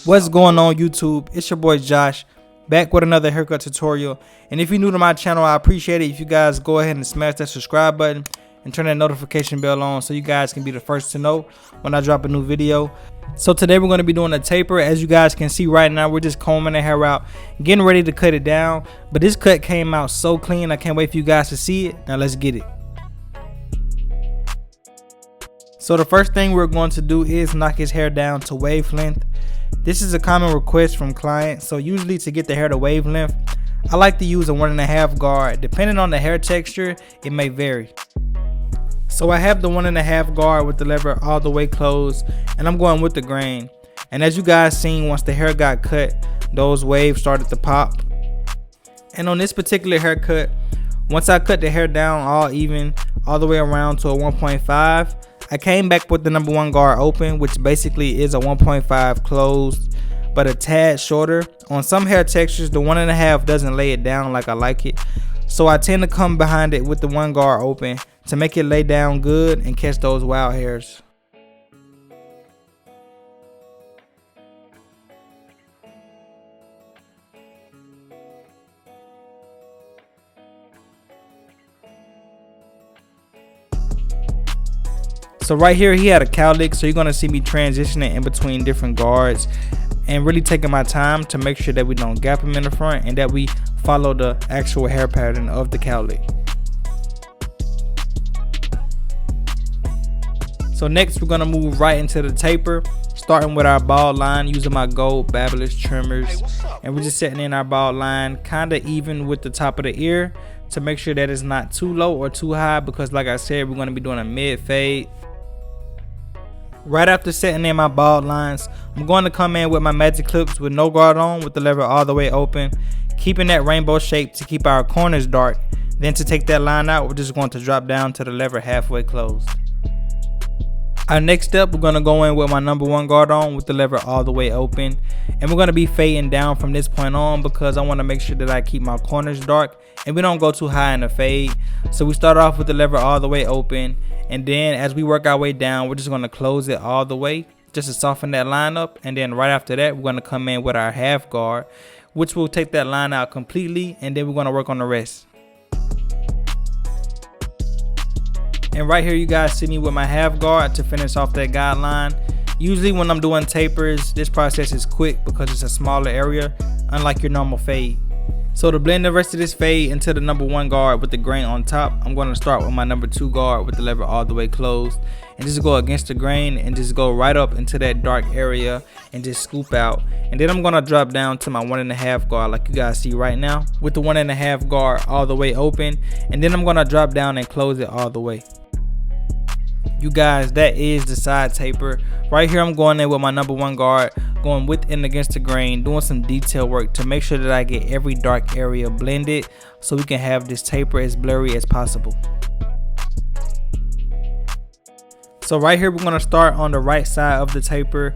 What's going on YouTube? It's your boy Josh, back with another haircut tutorial. And if you're new to my channel, I appreciate it if you guys go ahead and smash that subscribe button and turn that notification bell on so you guys can be the first to know when I drop a new video. So today we're going to be doing a taper. As you guys can see right now, we're just combing the hair out, getting ready to cut it down. But this cut came out so clean, I can't wait for you guys to see it. Now let's get it. So the first thing we're going to do is knock his hair down to wavelength. This is a common request from clients, so usually to get the hair to wavelength, I like to use a 1.5 guard. Depending on the hair texture, it may vary. So I have the 1.5 guard with the lever all the way closed, and I'm going with the grain. And as you guys seen, once the hair got cut, those waves started to pop. And on this particular haircut, once I cut the hair down all even, all the way around to a 1.5, I came back with the number 1 guard open, which basically is a 1.5 closed, but a tad shorter. On some hair textures, the 1.5 doesn't lay it down like I like it. So I tend to come behind it with the 1 guard open to make it lay down good and catch those wild hairs. So right here he had a cowlick, so you're gonna see me transitioning in between different guards and really taking my time to make sure that we don't gap him in the front and that we follow the actual hair pattern of the cowlick. So next we're gonna move right into the taper, starting with our bald line using my gold Babyliss trimmers, and we're just setting in our bald line kind of even with the top of the ear to make sure that it's not too low or too high, because like I said, we're gonna be doing a mid fade. Right after setting in my bald lines, I'm going to come in with my magic clips with no guard on, with the lever all the way open, keeping that rainbow shape to keep our corners dark. Then to take that line out, we're just going to drop down to the lever halfway closed. Our next step, we're going to go in with my number 1 guard on with the lever all the way open, and we're going to be fading down from this point on because I want to make sure that I keep my corners dark and we don't go too high in the fade. So we start off with the lever all the way open, and then as we work our way down, we're just going to close it all the way just to soften that line up. And then right after that, we're going to come in with our half guard, which will take that line out completely, and then we're going to work on the rest. And right here you guys see me with my half guard to finish off that guideline. Usually when I'm doing tapers, this process is quick because it's a smaller area, unlike your normal fade. So to blend the rest of this fade into the number 1 guard with the grain on top, I'm going to start with my number 2 guard with the lever all the way closed, and just go against the grain and just go right up into that dark area and just scoop out. And then I'm going to drop down to my 1.5 guard like you guys see right now with the 1.5 guard all the way open, and then I'm going to drop down and close it all the way. You guys, that is the side taper. Right here I'm going in with my number 1 guard, going with and against the grain, doing some detail work to make sure that I get every dark area blended so we can have this taper as blurry as possible. So right here we're going to start on the right side of the taper.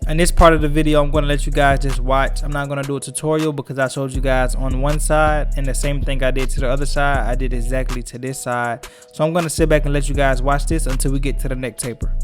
In this part of the video, I'm going to let you guys just watch. I'm not going to do a tutorial because I showed you guys on one side, and the same thing I did to the other side, I did exactly to this side. So I'm going to sit back and let you guys watch this until we get to the neck taper.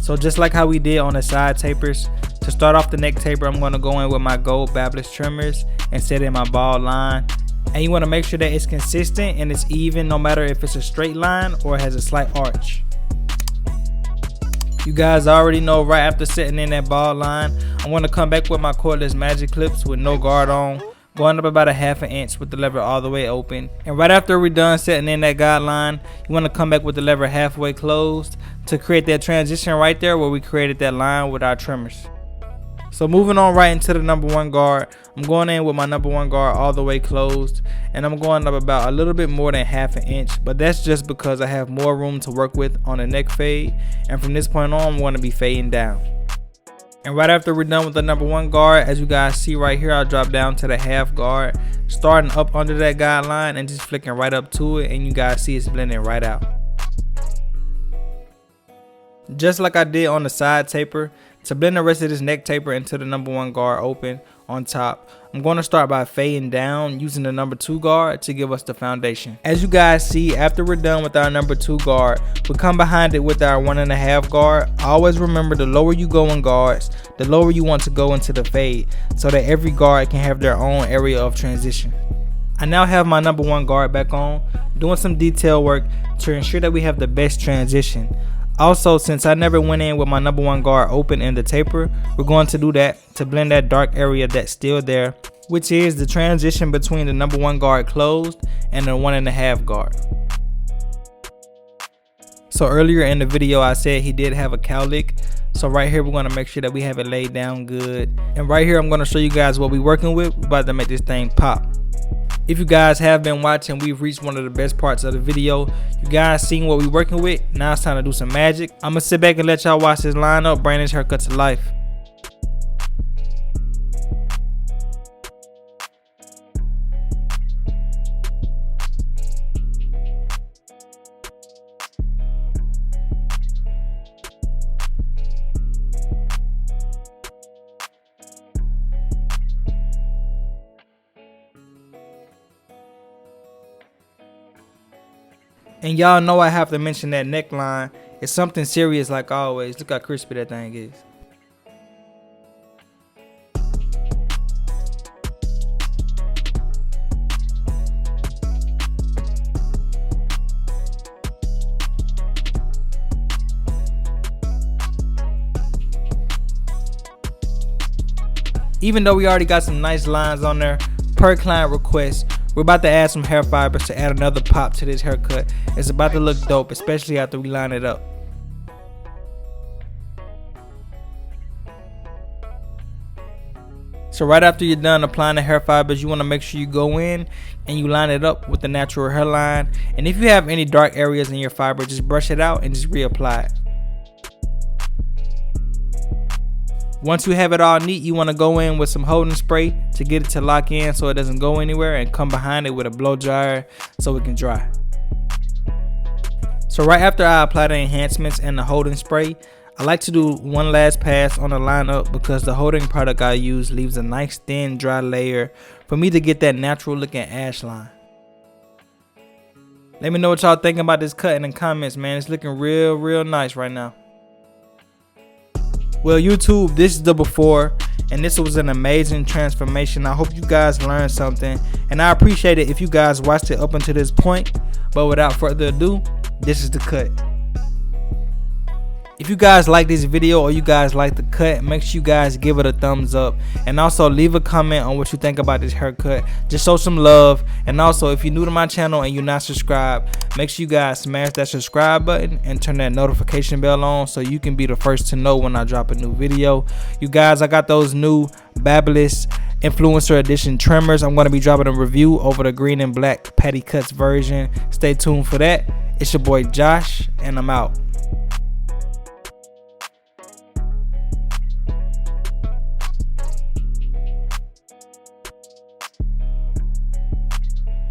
So just like how we did on the side tapers, to start off the neck taper, I'm going to go in with my gold Babyliss trimmers and set in my bald line. And you want to make sure that it's consistent and it's even, no matter if it's a straight line or it has a slight arch. You guys already know, right after setting in that bald line, I'm going to come back with my cordless magic clips with no guard on, going up about a 1/2 inch with the lever all the way open. And right after we're done setting in that guideline, you want to come back with the lever halfway closed to create that transition right there where we created that line with our trimmers. So moving on right into the number 1 guard, I'm going in with my number 1 guard all the way closed, and I'm going up about a little bit more than 1/2 inch, but that's just because I have more room to work with on the neck fade, and from this point on I'm going to be fading down. And right after we're done with the number 1 guard, as you guys see right here, I'll drop down to the half guard, starting up under that guideline and just flicking right up to it, and you guys see it's blending right out. Just like I did on the side taper, to blend the rest of this neck taper into the number 1 guard open on top, I'm going to start by fading down using the number 2 guard to give us the foundation. As you guys see, after we're done with our number 2 guard, we come behind it with our 1.5 guard. Always remember, the lower you go in guards, the lower you want to go into the fade, so that every guard can have their own area of transition. I now have my number 1 guard back on, doing some detail work to ensure that we have the best transition. Also, since I never went in with my number 1 guard open in the taper, we're going to do that to blend that dark area that's still there, which is the transition between the number 1 guard closed and the 1.5 guard. So earlier in the video I said he did have a cowlick, so right here we're going to make sure that we have it laid down good. And right here I'm going to show you guys what we're working with. We're about to make this thing pop. If you guys have been watching, we've reached one of the best parts of the video. You guys seen what we're working with. Now it's time to do some magic. I'm gonna sit back and let y'all watch this line up, bring this haircut to life. And y'all know I have to mention that neckline. It's something serious like always. Look how crispy that thing is. Even though we already got some nice lines on there, per client request, we're about to add some hair fibers to add another pop to this haircut. It's about to look dope, especially after we line it up. So right after you're done applying the hair fibers, you want to make sure you go in and you line it up with the natural hairline. And if you have any dark areas in your fiber, just brush it out and just reapply it. Once you have it all neat, you want to go in with some holding spray to get it to lock in so it doesn't go anywhere, and come behind it with a blow dryer so it can dry. So right after I apply the enhancements and the holding spray, I like to do one last pass on the lineup because the holding product I use leaves a nice thin dry layer for me to get that natural looking ash line. Let me know what y'all thinking about this cut in the comments, man. It's looking real nice right now. Well, YouTube, this is the before, and this was an amazing transformation. I hope you guys learned something, and I appreciate it if you guys watched it up until this point. But without further ado, this is the cut. If you guys like this video or you guys like the cut, make sure you guys give it a thumbs up, and also leave a comment on what you think about this haircut. Just show some love. And also, if you're new to my channel and you're not subscribed, make sure you guys smash that subscribe button and turn that notification bell on so you can be the first to know when I drop a new video. You guys, I got those new Babyliss Influencer Edition trimmers. I'm going to be dropping a review over the green and black patty cuts version. Stay tuned for that. It's your boy Josh, and I'm out.